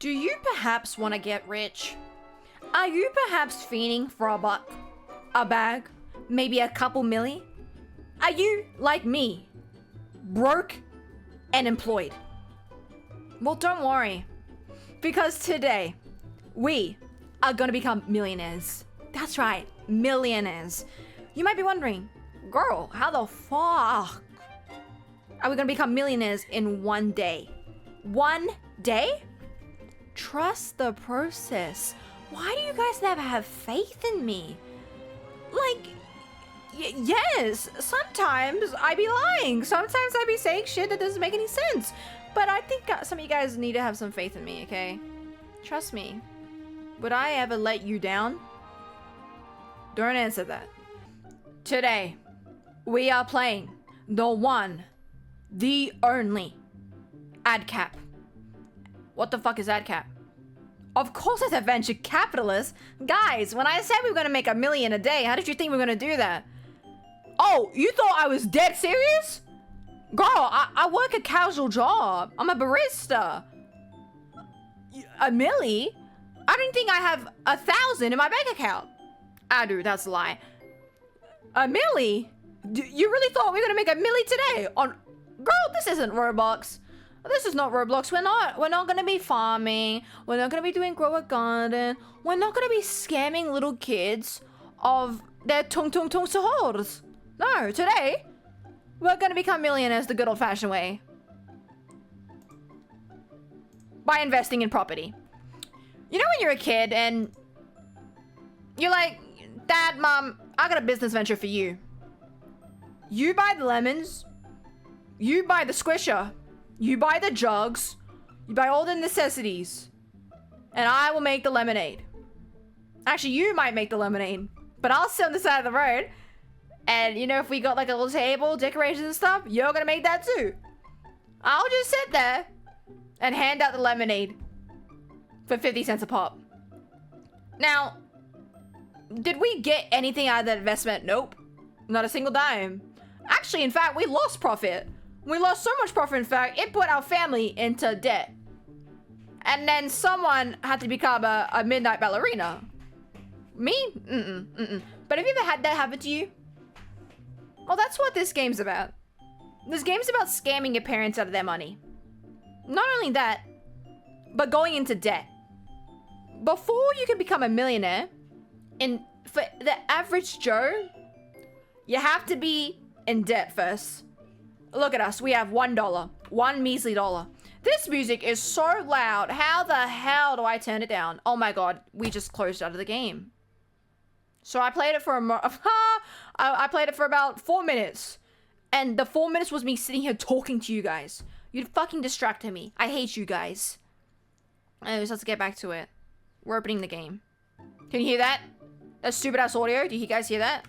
Do you perhaps want to get rich? Are you perhaps fiending for a buck? A bag? Maybe a couple milli? Are you, like me, broke and employed? Well, don't worry, because today we are gonna become millionaires. That's right, millionaires. You might be wondering, girl, how the fuck are we gonna become millionaires in one day? One day? Trust the process. Why do you guys never have faith in me? Like, yes, sometimes I be lying. Sometimes I be saying shit that doesn't make any sense. But I think some of you guys need to have some faith in me, okay? Trust me. Would I ever let you down? Don't answer that. Today, we are playing the one, the only adcap. What the fuck is adcap? Of course it's a venture capitalist. Guys, when I said we were gonna make $1 million a day, how did you think we were gonna do that? Oh, you thought I was dead serious? Girl, I work a casual job. I'm a barista. $1 million? I didn't think I have 1,000 in my bank account. I do, that's a lie. $1 million? You really thought we were gonna make $1 million today? Girl, this isn't Roblox. This is not Roblox. We're not gonna be farming. We're not gonna be doing grow a garden. We're not gonna be scamming little kids of their tung sahurs. No, today we're gonna become millionaires the good old-fashioned way. By investing in property. You know when you're a kid and you're like, Dad, Mom, I got a business venture for you. You buy the lemons. You buy the squisher. You buy the jugs. You buy all the necessities. And I will make the lemonade. Actually, you might make the lemonade. But I'll sit on the side of the road. And, you know, if we got like a little table, decorations and stuff, you're gonna make that too. I'll just sit there and hand out the lemonade for 50 cents a pop. Now, did we get anything out of that investment? Nope. Not a single dime. Actually, in fact, we lost profit. We lost so much profit, in fact, it put our family into debt. And then someone had to become a midnight ballerina. Me? But have you ever had that happen to you? Well, that's what this game's about. This game's about scamming your parents out of their money. Not only that, but going into debt. Before you can become a millionaire, for the average Joe, you have to be in debt first. Look at us, we have $1. One measly dollar. This music is so loud. How the hell do I turn it down? Oh my god, we just closed out of the game. So I played it for I played it for about 4 minutes. And the 4 minutes was me sitting here talking to you guys. You fucking distracted me. I hate you guys. Anyways, let's get back to it. We're opening the game. Can you hear that? That stupid ass audio? Do you guys hear that?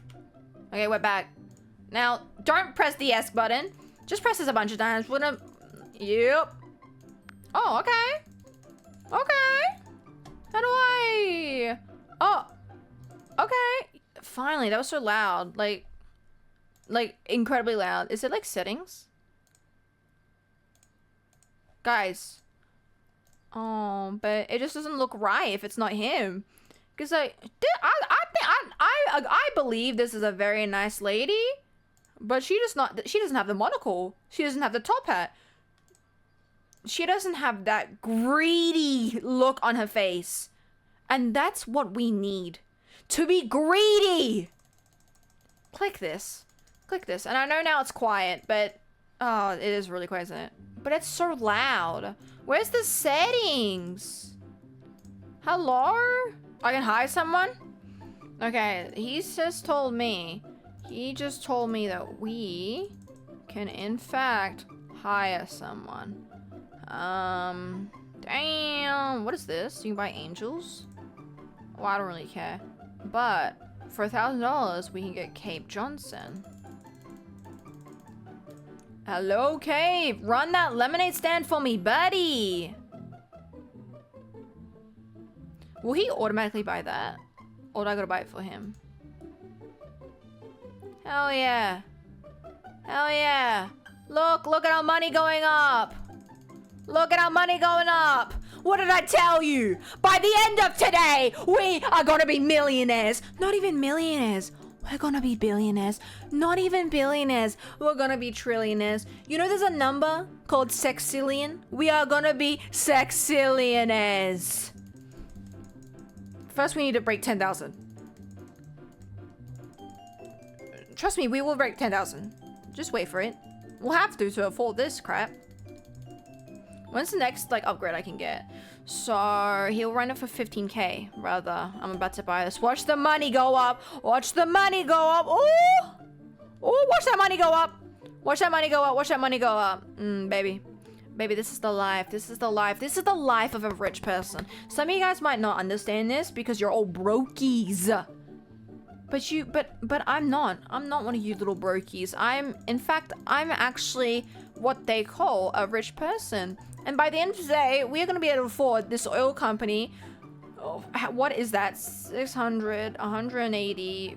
Okay, we're back. Now, don't press the S button. Just press this a bunch of times. We're gonna... Yep. Oh, okay. Okay. How do I... Oh. Okay. Finally, that was so loud. Like, incredibly loud. Is it like settings? Guys. Oh, but it just doesn't look right if it's not him. Because I believe this is a very nice lady. But she doesn't have the monocle. She doesn't have the top hat. She doesn't have that greedy look on her face. And that's what we need. To be greedy! Click this. Click this. And I know now it's quiet, but... Oh, it is really quiet, isn't it? But it's so loud. Where's the settings? Hello? I can hire someone? Okay, he just told me that we can, in fact, hire someone. Damn. What is this? You can buy angels? Well, I don't really care. But for $1,000, we can get Cape Johnson. Hello, Cape. Run that lemonade stand for me, buddy. Will he automatically buy that? Or do I gotta buy it for him? Hell yeah. Hell yeah. Look at our money going up. Look at our money going up. What did I tell you? By the end of today, we are gonna be millionaires. Not even millionaires. We're gonna be billionaires. Not even billionaires. We're gonna be trillionaires. You know there's a number called sexillion? We are gonna be sexillionaires. First, we need to break 10,000. Trust me, we will break 10,000. Just wait for it. We'll have to afford this crap. When's the next like upgrade I can get? So he'll run it for 15k rather. I'm about to buy this. Watch the money go up. Watch the money go up. Oh, watch that money go up. Watch that money go up. Watch that money go up. Baby, this is the life. This is the life. This is the life of a rich person. Some of you guys might not understand this because you're all brokies. But I'm not. I'm not one of you little brokies. In fact, I'm actually what they call a rich person. And by the end of the day, we are going to be able to afford this oil company. Oh, what is that? 600, 180,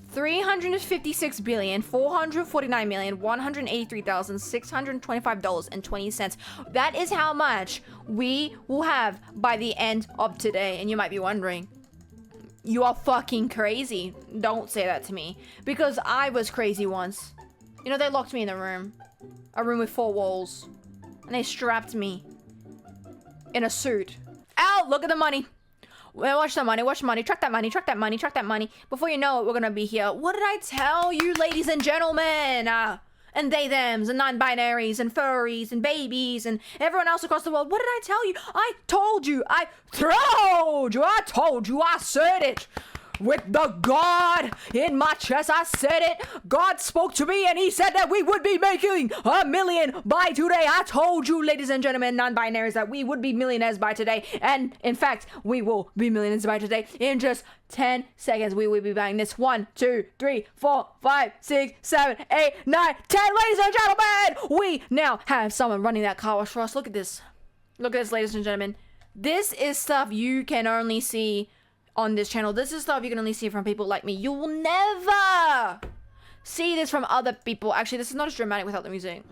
356 billion, 449 million, $183,625.20. That is how much we will have by the end of today. And you might be wondering, you are fucking crazy. Don't say that to me. Because I was crazy once. You know, they locked me in a room with 4 walls. And they strapped me in a suit. Ow, look at the money. Watch the money, watch the money. Track that money, track that money, track that money. Before you know it, we're gonna be here. What did I tell you, ladies and gentlemen? And they, thems, and non-binaries, and furries, and babies, and everyone else across the world. What did I tell you? I told you. I said it. With the God in my chest, I said it. God spoke to me and he said that we would be making $1 million by today. I told you, ladies and gentlemen, non-binaries, that we would be millionaires by today. And in fact, we will be millionaires by today. In just 10 seconds, we will be buying this. 1, 2, 3, 4, 5, 6, 7, 8, 9, 10. Ladies and gentlemen, we now have someone running that car wash for us. Look at this. Look at this, ladies and gentlemen. This is stuff you can only see on this channel. This is stuff you can only see from people like me. You will never see this from other people. Actually, this is not as dramatic without the music.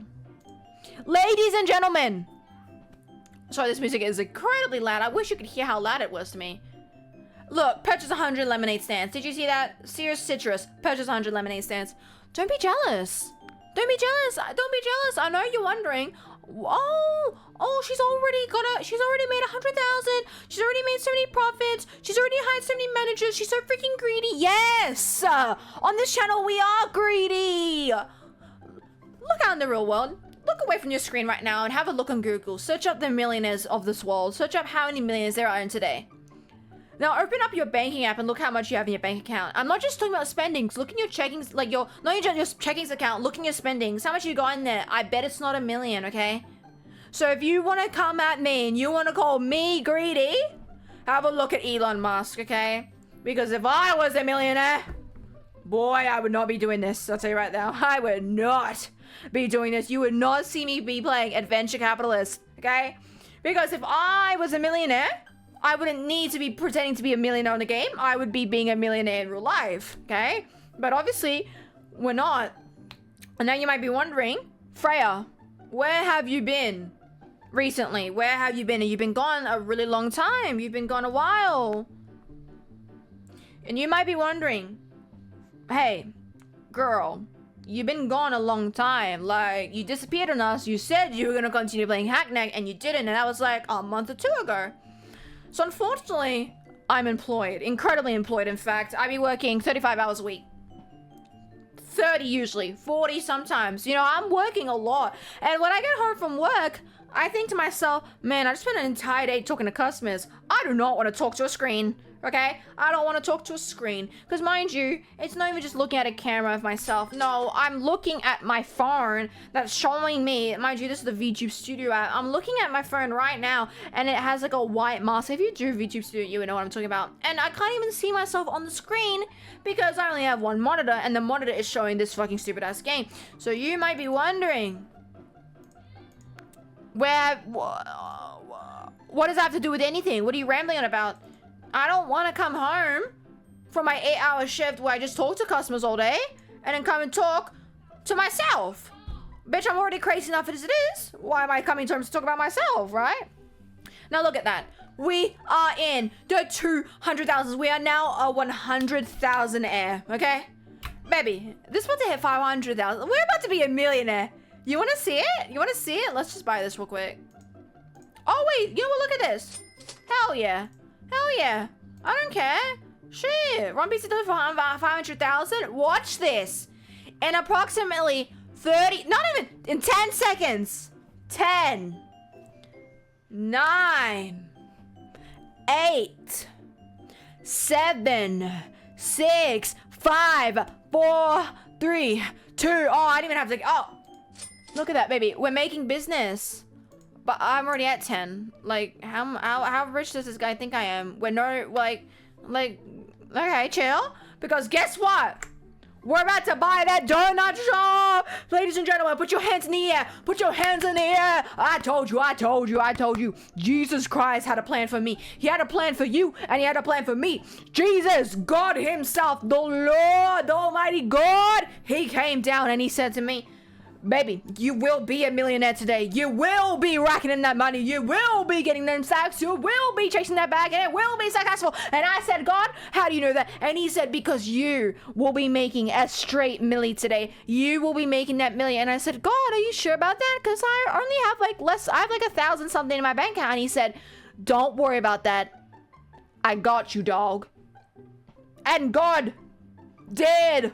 Ladies and gentlemen. Sorry, this music is incredibly loud. I wish you could hear how loud it was to me. Look, purchase 100 lemonade stands. Did you see that? Sears Citrus. Purchase 100 lemonade stands. Don't be jealous. Don't be jealous. Don't be jealous. I know you're wondering. She's already made 100,000. She's already made so many profits. She's already hired so many managers. She's so freaking greedy. Yes! On this channel, we are greedy. Look out in the real world. Look away from your screen right now and have a look on Google. Search up the millionaires of this world. Search up how many millions there are in today. Now open up your banking app and look how much you have in your bank account. I'm not just talking about spendings. Look in your checkings, like your checkings account. Look in your spendings. How much you got in there? I bet it's not $1 million, okay? So if you want to come at me and you want to call me greedy, have a look at Elon Musk, okay? Because if I was a millionaire, boy, I would not be doing this. I'll tell you right now. I would not be doing this. You would not see me be playing adventure capitalist, okay? Because if I was a millionaire, I wouldn't need to be pretending to be a millionaire in the game. I would be being a millionaire in real life, okay? But obviously, we're not. And now you might be wondering, Freya, where have you been recently? Where have you been? You've been gone a really long time. You've been gone a while. And you might be wondering, hey, girl, you've been gone a long time. Like, you disappeared on us. You said you were going to continue playing Hackneck, and you didn't. And that was like a month or 2 ago. So unfortunately, I'm employed. Incredibly employed, in fact. I be working 35 hours a week. 30 usually. 40 sometimes. You know, I'm working a lot. And when I get home from work, I think to myself, man, I just spent an entire day talking to customers. I do not want to talk to a screen. Okay? I don't want to talk to a screen. Because mind you, it's not even just looking at a camera of myself. No, I'm looking at my phone that's showing me. Mind you, this is the VTube Studio app. I'm looking at my phone right now and it has like a white mask. If you do VTube Studio, you would know what I'm talking about. And I can't even see myself on the screen because I only have one monitor and the monitor is showing this fucking stupid ass game. So you might be wondering, what does that have to do with anything? What are you rambling on about? I don't want to come home from my 8-hour shift where I just talk to customers all day and then come and talk to myself. Bitch, I'm already crazy enough as it is. Why am I coming to home to talk about myself, right? Now look at that. We are in the 200,000s. We are now a 100,000 air, okay? Baby, this is about to hit 500,000. We're about to be a millionaire. You want to see it? You want to see it? Let's just buy this real quick. Oh, wait. You know what? Look at this. Hell yeah. Hell yeah. I don't care. Shit. Run pizza delivery for 500,000. Watch this. In approximately 30, not even, in 10 seconds. 10, 9, 8, 7, 6, 5, 4, 3, 2. Oh, I didn't even have to. Oh, look at that, baby. We're making business. But I'm already at 10. Like, how rich does this guy think I am? We're no, like, okay, chill. Because guess what? We're about to buy that donut shop! Ladies and gentlemen, put your hands in the air! Put your hands in the air! I told you. Jesus Christ had a plan for me. He had a plan for you, and he had a plan for me. Jesus, God himself, the Lord, the Almighty God, he came down and he said to me, baby, you will be a millionaire today. You will be racking in that money. You will be getting them sacks. You will be chasing that bag, and it will be successful. And I said, God, how do you know that? And he said, because you will be making a straight milli today. You will be making that milli. And I said, God, are you sure about that? Because I only have I have like 1,000 something in my bank account. And he said, don't worry about that. I got you, dog. And God did,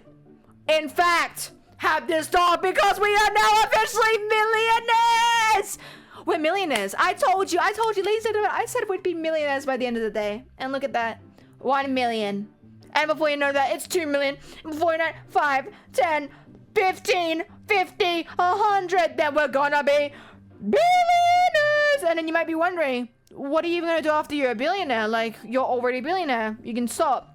in fact, have this dog, because we are now officially millionaires. We're millionaires. I told you, ladies and gentlemen, I said we'd be millionaires by the end of the day. And look at that, 1 million. And before you know that, it's 2 million. And before you know it, 5, 10, 15, 50, 100. Then we're gonna be billionaires. And then you might be wondering, what are you even gonna do after you're a billionaire? Like, you're already a billionaire. You can stop.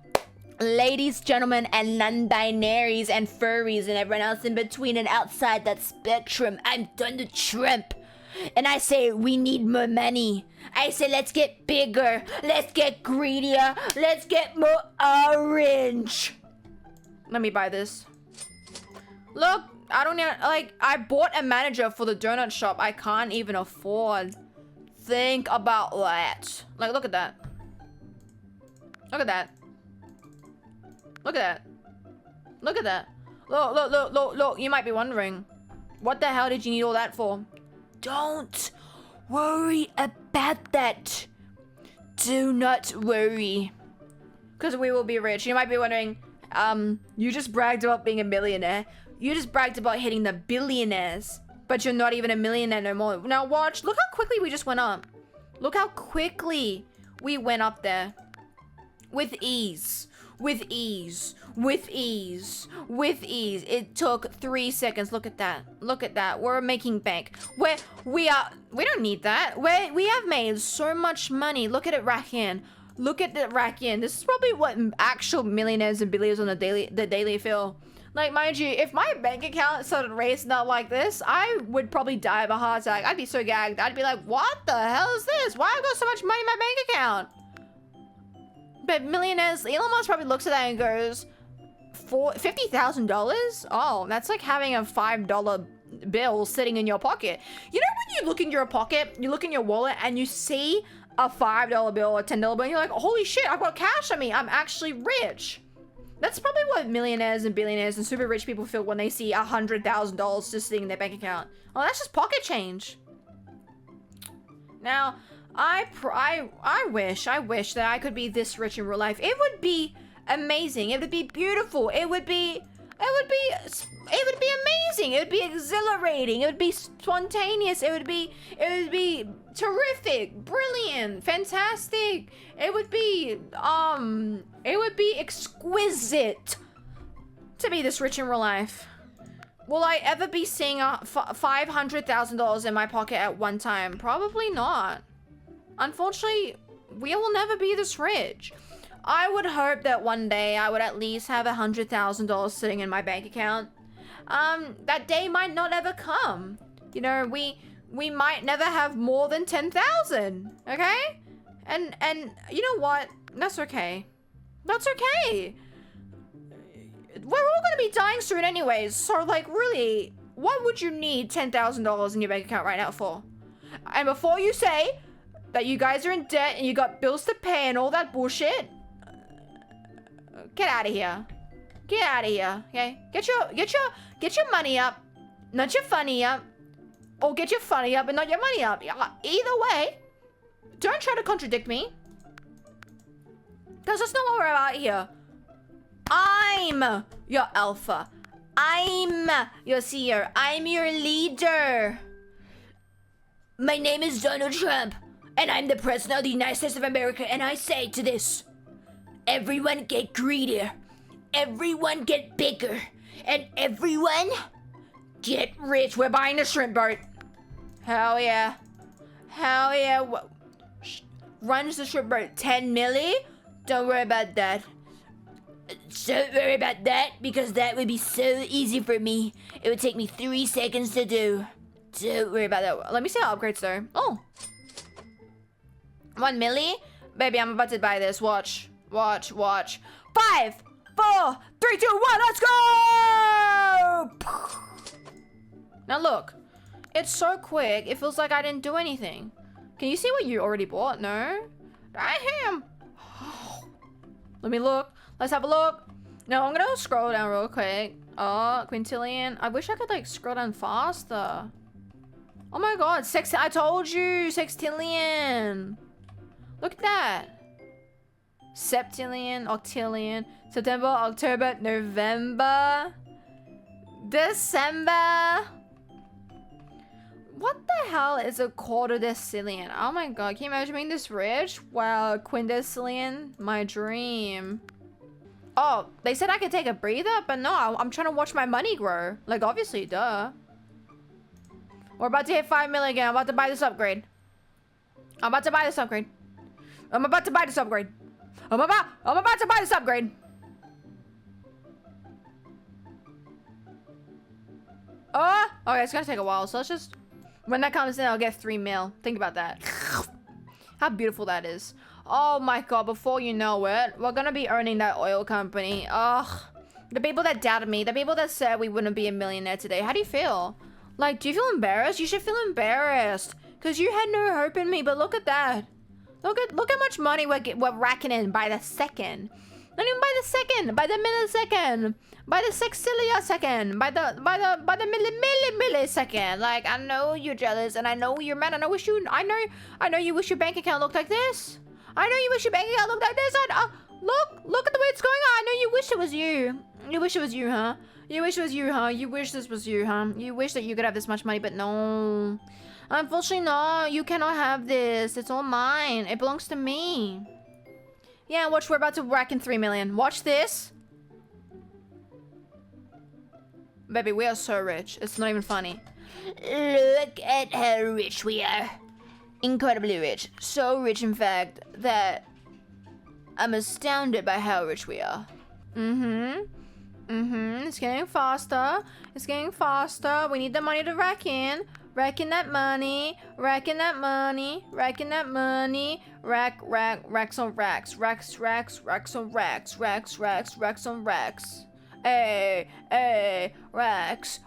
Ladies, gentlemen, and non-binaries and furries and everyone else in between and outside that spectrum, I'm Donald Trump. And I say we need more money. I say let's get bigger, let's get greedier, let's get more orange. Let me buy this. Look, I don't even, like, I bought a manager for the donut shop I can't even afford. Think about that. Like, look at that. Look at that. Look at that. Look at that. Look. You might be wondering, what the hell did you need all that for? Don't worry about that. Do not worry. Because we will be rich. You might be wondering, you just bragged about being a millionaire. You just bragged about hitting the billionaires. But you're not even a millionaire no more. Now watch. Look how quickly we just went up. Look how quickly we went up there. With ease. With ease. With ease. With ease. It took 3 seconds. Look at that. Look at that. We're making bank. We don't need that. We have made so much money. Look at it rack in. Look at it rack in. This is probably what actual millionaires and billionaires on the daily feel. Like, mind you, if my bank account started racing up like this, I would probably die of a heart attack. I'd be so gagged. I'd be like, what the hell is this? Why have I got so much money in my bank account? But millionaires, Elon Musk probably looks at that and goes, $50,000? Oh, that's like having a $5 bill sitting in your pocket. You know when you look in your pocket, you look in your wallet and you see a $5 bill or $10 bill and you're like, holy shit, I've got cash on me. I'm actually rich. That's probably what millionaires and billionaires and super rich people feel when they see $100,000 just sitting in their bank account. Oh, that's just pocket change. Now, I wish that I could be this rich in real life. It would be amazing. It would be beautiful. It would be amazing. It would be exhilarating. It would be spontaneous. It would be terrific, brilliant, fantastic. It would be exquisite to be this rich in real life. Will I ever be seeing $500,000 in my pocket at one time? Probably not. Unfortunately, we will never be this rich. I would hope that one day I would at least have $100,000 sitting in my bank account. That day might not ever come. You know, we might never have more than 10,000. Okay? And you know what? That's okay. That's okay. We're all gonna be dying soon anyways. So like, really, what would you need $10,000 in your bank account right now for? And before you say, that you guys are in debt and you got bills to pay and all that bullshit. Get out of here. Get out of here, okay? Get your money up, not your funny up. Or get your funny up and not your money up. Either way, don't try to contradict me. Because that's not what we're about here. I'm your alpha. I'm your seer. I'm your leader. My name is Donald Trump, and I'm the President of the United States of America, and I say to this, everyone get greedier, everyone get bigger, and everyone get rich. We're buying the shrimp boat. Hell yeah. Hell yeah. Runs the shrimp boat 10 milli? Don't worry about that. Don't worry about that, because that would be so easy for me. It would take me 3 seconds to do. Don't worry about that. Let me see how upgrades though. Oh. 1 milli? Baby, I'm about to buy this. Watch. Watch. 5, 4, 3, 2, 1, let's go! Now look. It's so quick, it feels like I didn't do anything. Can you see what you already bought? No? Damn. Let me look. Let's have a look. No, I'm gonna scroll down real quick. Oh, quintillion. I wish I could like scroll down faster. Oh my god, I told you, sextillion. Look at that. Septillion, octillion, September, October, November, December. What the hell is a quarter decillion? Oh my god, can you imagine being this rich? Wow, quindecillion, my dream. Oh, they said I could take a breather, but no, I'm trying to watch my money grow. Like, obviously, duh. We're about to hit 5 million again. I'm about to buy this upgrade. I'm about to buy this upgrade. I'm about to buy this upgrade. I'm about to buy this upgrade. Oh, okay, it's gonna take a while, so let's just... When that comes in, I'll get 3 mil. Think about that. How beautiful that is. Oh my god, before you know it, we're gonna be owning that oil company. Ugh. The people that doubted me, the people that said we wouldn't be a millionaire today, how do you feel? Like, do you feel embarrassed? You should feel embarrassed. Because you had no hope in me, but look at that. Look how much money we're racking in by the second. Not even by the second, by the millisecond, by the sextilliosecond, by the millisecond. Like, I know you're jealous, and I know you're mad, and I know you wish your bank account looked like this. I know you wish your bank account looked like this. Look at the way it's going on. I know you wish it was you. You wish it was you, huh? You wish it was you, huh? You wish this was you, huh? You wish that you could have this much money, but no. Unfortunately, no. You cannot have this. It's all mine. It belongs to me. Yeah, watch, we're about to rack in 3 million. Watch this. Baby, we are so rich. It's not even funny. Look at how rich we are. Incredibly rich. So rich, in fact, that I'm astounded by how rich we are. It's getting faster. It's getting faster. We need the money to rack in. Racking that money. Racking that money. Racking that money. Racks on racks. Racks on racks. Racks on racks. Hey, racks.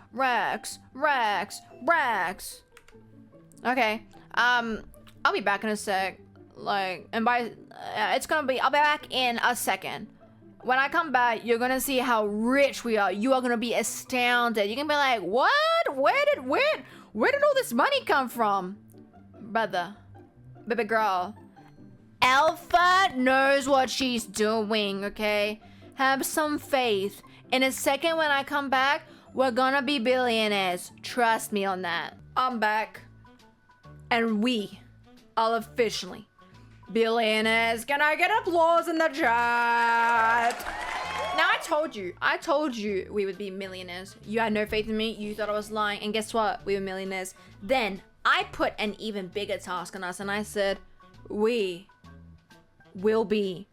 Okay. I'll be back in a sec. Like, and I'll be back in a second. When I come back, you're gonna see how rich we are. You are gonna be astounded. You're gonna be like, what? Where did all this money come from? Brother, baby girl, Alpha knows what she's doing, okay? Have some faith. In a second when I come back, we're gonna be billionaires. Trust me on that. I'm back. And we are officially billionaires. Can I get applause in the chat? Now I told you we would be millionaires. You had no faith in me. You thought I was lying. And guess what? We were millionaires. Then I put an even bigger task on us and I said, we will be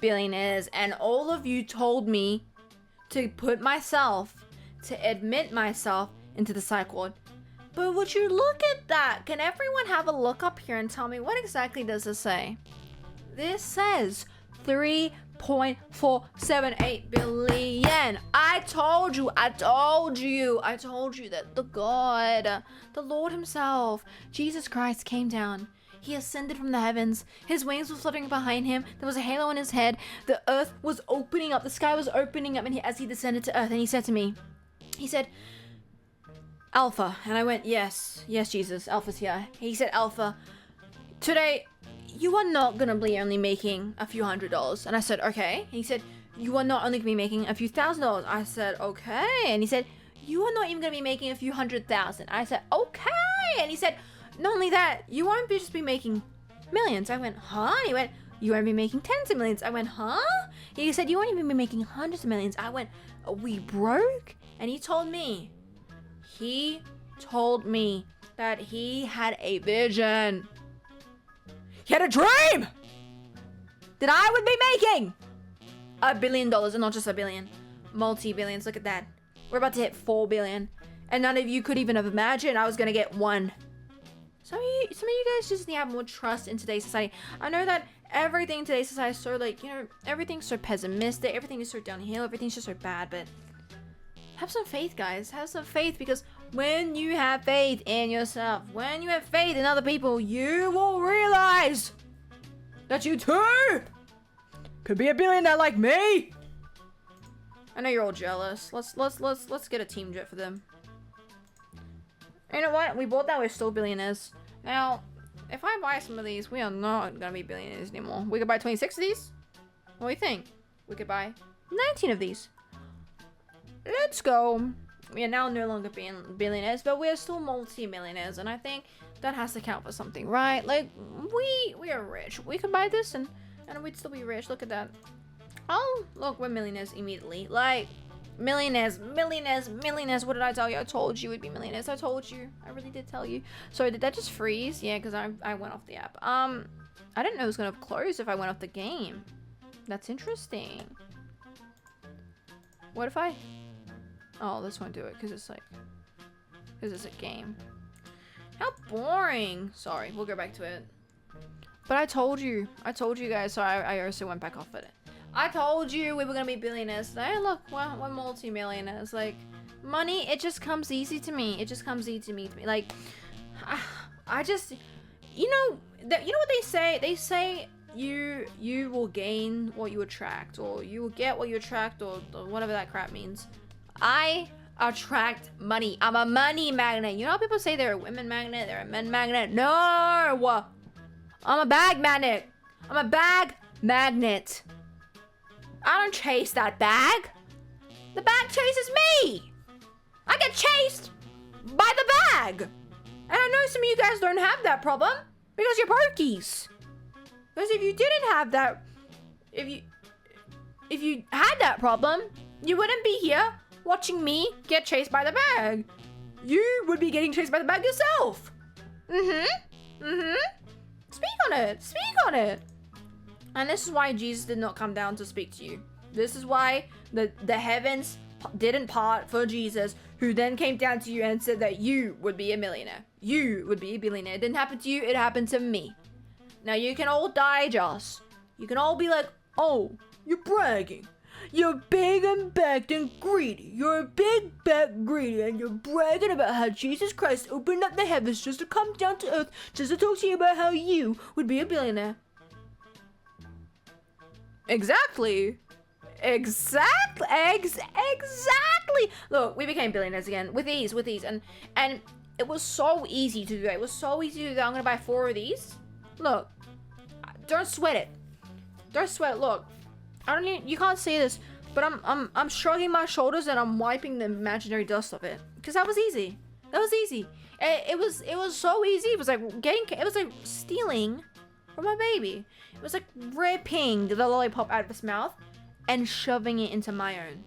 billionaires. And all of you told me to admit myself into the psych ward. But would you look at that? Can everyone have a look up here and tell me what exactly does this say? This says 3.478 billion. I told you that the Lord himself, Jesus Christ, came down. He ascended from the heavens. His wings were fluttering behind him. There was a halo on his head. The earth was opening up. The sky was opening up, and as he descended to earth, and he said to me, he said, Alpha. And I went, yes, Jesus, Alpha's here. He said, Alpha, today, you are not gonna be only making a few $100s. And I said, okay. And he said, you are not only gonna be making a few $1,000s. I said, okay. And he said, you are not even gonna be making a few 100,000. I said, okay. And he said, not only that, you won't just be making millions. I went, huh? And he went, you won't be making tens of millions. I went, huh? He said, you won't even be making hundreds of millions. I went, are we broke? And he told me that he had a vision. He had a dream that I would be making $1 billion, and not just $1 billion, multi-billions. Look at that. We're about to hit 4 billion, and none of you could even have imagined I was gonna get 1. Some of you guys just need to have more trust in today's society. I know that everything in today's society is so, like, you know, everything's so pessimistic, everything is so downhill, everything's just so bad, but have some faith, guys. Have some faith, because when you have faith in yourself, when you have faith in other people, you will realize that you too could be a billionaire like me. I know you're all jealous. Let's get a team jet for them. You know what? We bought that. We're still billionaires. Now, if I buy some of these, we are not gonna be billionaires anymore. We could buy 26 of these. What do you think? We could buy 19 of these. Let's go. We are now no longer being billionaires, but we are still multi-millionaires, and I think that has to count for something, right? Like, we are rich. We could buy this and we'd still be rich. Look at that. Oh, look, we're millionaires immediately. Like, millionaires. What did I tell you? I told you we'd be millionaires. I told you. I really did tell you. Sorry, did that just freeze? Yeah, because I went off the app. I didn't know it was gonna close if I went off the game. That's interesting. What if I... Oh, this won't do it because it's a game. How boring. Sorry, we'll go back to it. But I told you guys, so I also went back off it. I told you we were gonna be billionaires today. Look, we're multi-millionaires. Like, money, it just comes easy to me. It just comes easy to me. Like, I just, you know what they say? They say you will gain what you attract, or you will get what you attract, or whatever that crap means. I attract money. I'm a money magnet. You know how people say they're a women magnet, they're a men magnet? No! I'm a bag magnet. I'm a bag magnet. I don't chase that bag. The bag chases me. I get chased by the bag. And I know some of you guys don't have that problem because you're pokies. Because if you didn't have that, if you had that problem, you wouldn't be here watching me get chased by the bag. You would be getting chased by the bag yourself. Speak on it. And this is why Jesus did not come down to speak to you. This is why the heavens didn't part for Jesus, who then came down to you and said that you would be a millionaire. You would be a billionaire. It didn't happen to you, it happened to me. Now you can all digest. You can all be like, oh, you're bragging. You're big and backed and greedy. You're a big back greedy, and you're bragging about how Jesus Christ opened up the heavens just to come down to earth, just to talk to you about how you would be a billionaire. Exactly. Look, we became billionaires again with ease, and it was so easy to do that. It was so easy to do that. I'm gonna buy 4 of these. Look, don't sweat it. Don't sweat it. Look, you can't see this, but I'm shrugging my shoulders and I'm wiping the imaginary dust of it, because that was easy. It was so easy. It was like stealing from my baby. It was like ripping the lollipop out of his mouth and shoving it into my own.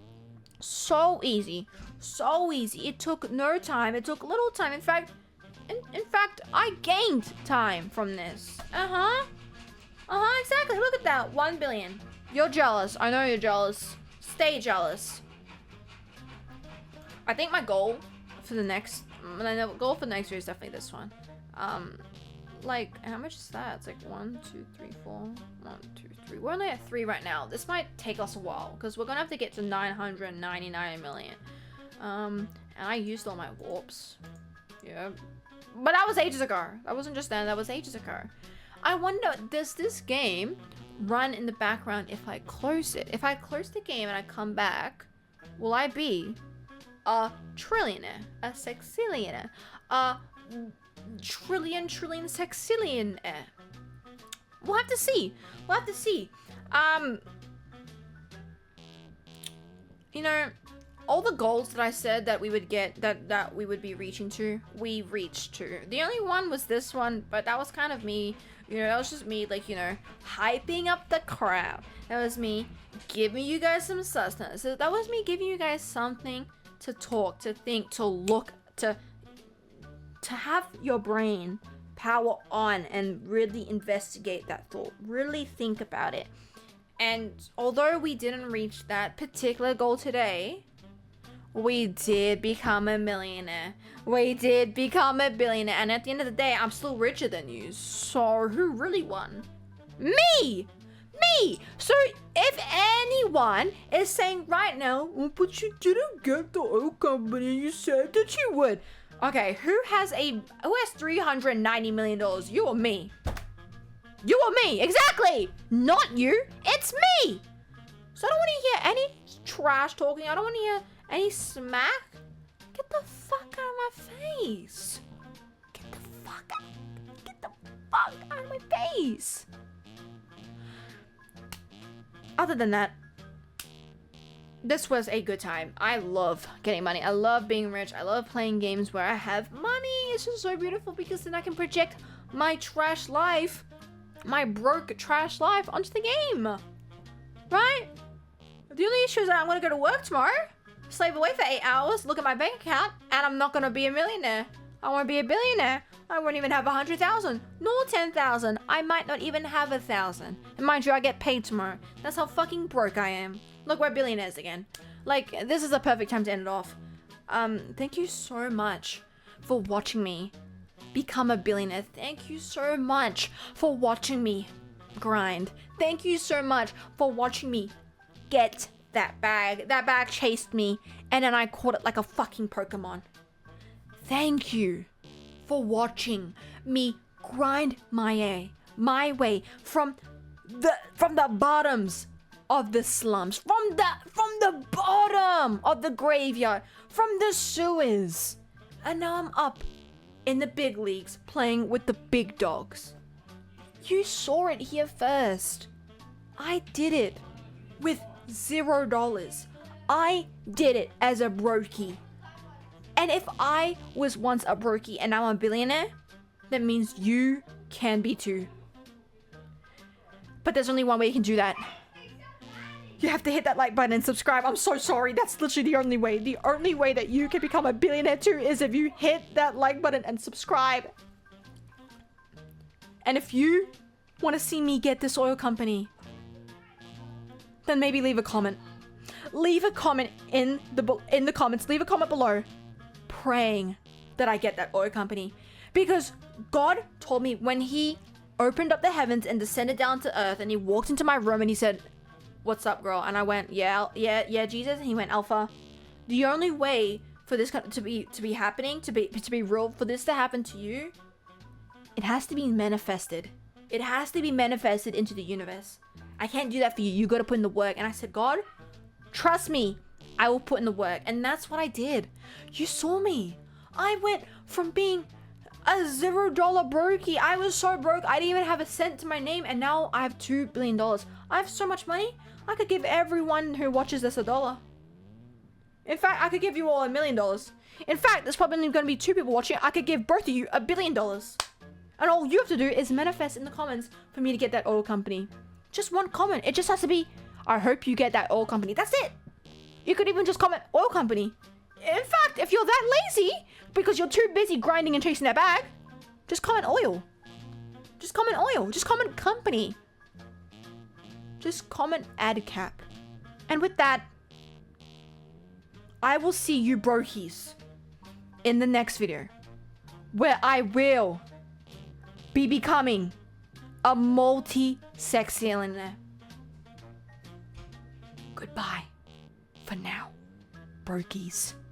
So easy. It took no time. It took little time. In fact, I gained time from this. Exactly. Look at that. 1 billion. You're jealous. I know you're jealous. Stay jealous. I think my goal for the next year is definitely this one. Like, how much is that? It's like 1, 2, 3, 4. 1, 2, 3. We're only at 3 right now. This might take us a while because we're gonna have to get to 999 million. And I used all my warps. Yeah. But that was ages ago. That wasn't just then, that was ages ago. I wonder, does this game run in the background if I close it? If I close the game and I come back, will I be a trillionaire, a sexillionaire, a trillion sexillionaire? We'll have to see. We'll have to see. You know, all the goals that I said that we would get, that we would be reaching to, we reached to. The only one was this one, but that was kind of me, you know, that was just me, like, you know, hyping up the crowd. That was me giving you guys some sustenance. So that was me giving you guys something to talk, to think, to look, to have your brain power on and really investigate that thought, really think about it. And although we didn't reach that particular goal today, we did become a millionaire. We did become a billionaire. And at the end of the day, I'm still richer than you. So who really won? Me! Me! So if anyone is saying right now, oh, but you didn't get the oil company, you said that you would. Okay, who has $390 million? You or me? You or me? Exactly! Not you, it's me! So I don't want to hear any trash talking. I don't want to hear any smack. Get the fuck out of my face. Get the fuck out of my face. Other than that, this was a good time. I love getting money. I love being rich. I love playing games where I have money. It's just so beautiful because then I can project my trash life, my broke trash life onto the game. Right? The only issue is that I'm going to go to work tomorrow, slave away for 8 hours, look at my bank account, and I'm not going to be a millionaire. I want to be a billionaire. I won't even have 100,000, nor 10,000. I might not even have 1,000. And mind you, I get paid tomorrow. That's how fucking broke I am. Look, we're billionaires again. Like, this is a perfect time to end it off. Thank you so much for watching me become a billionaire. Thank you so much for watching me grind. Thank you so much for watching me get that bag. That bag chased me, and then I caught it like a fucking Pokemon. Thank you for watching me grind my way from the bottoms of the slums, from the bottom of the graveyard, from the sewers, and now I'm up in the big leagues playing with the big dogs. You saw it here first. I did it with $0. I did it as a brokey. And if I was once a brokey and now I'm a billionaire, that means you can be too. But there's only one way you can do that. You have to hit that like button and subscribe. I'm so sorry. That's literally the only way. The only way that you can become a billionaire too is if you hit that like button and subscribe. And if you want to see me get this oil company, then maybe leave a comment. Leave a comment in the comments. Leave a comment below praying that I get that oil company. Because God told me when he opened up the heavens and descended down to earth and he walked into my room and he said, "What's up, girl?" And I went, yeah, Jesus. And he went, "Alpha, the only way for this to be happening, to be real, for this to happen to you, it has to be manifested. It has to be manifested into the universe. I can't do that for you. You got to put in the work." And I said, "God, trust me. I will put in the work." And that's what I did. You saw me. I went from being a $0 brokey. I was so broke. I didn't even have a cent to my name. And now I have $2 billion. I have so much money. I could give everyone who watches this $1. In fact, I could give you all $1 million. In fact, there's probably going to be 2 people watching. I could give both of you $1 billion. And all you have to do is manifest in the comments for me to get that oil company. Just one comment. It just has to be, "I hope you get that oil company." That's it. You could even just comment oil company. In fact, if you're that lazy because you're too busy grinding and chasing that bag, just comment oil. Just comment oil. Just comment company. Just comment adcap. And with that, I will see you brokies in the next video where I will be becoming a multi-sexillionaire. Goodbye for now, brokies.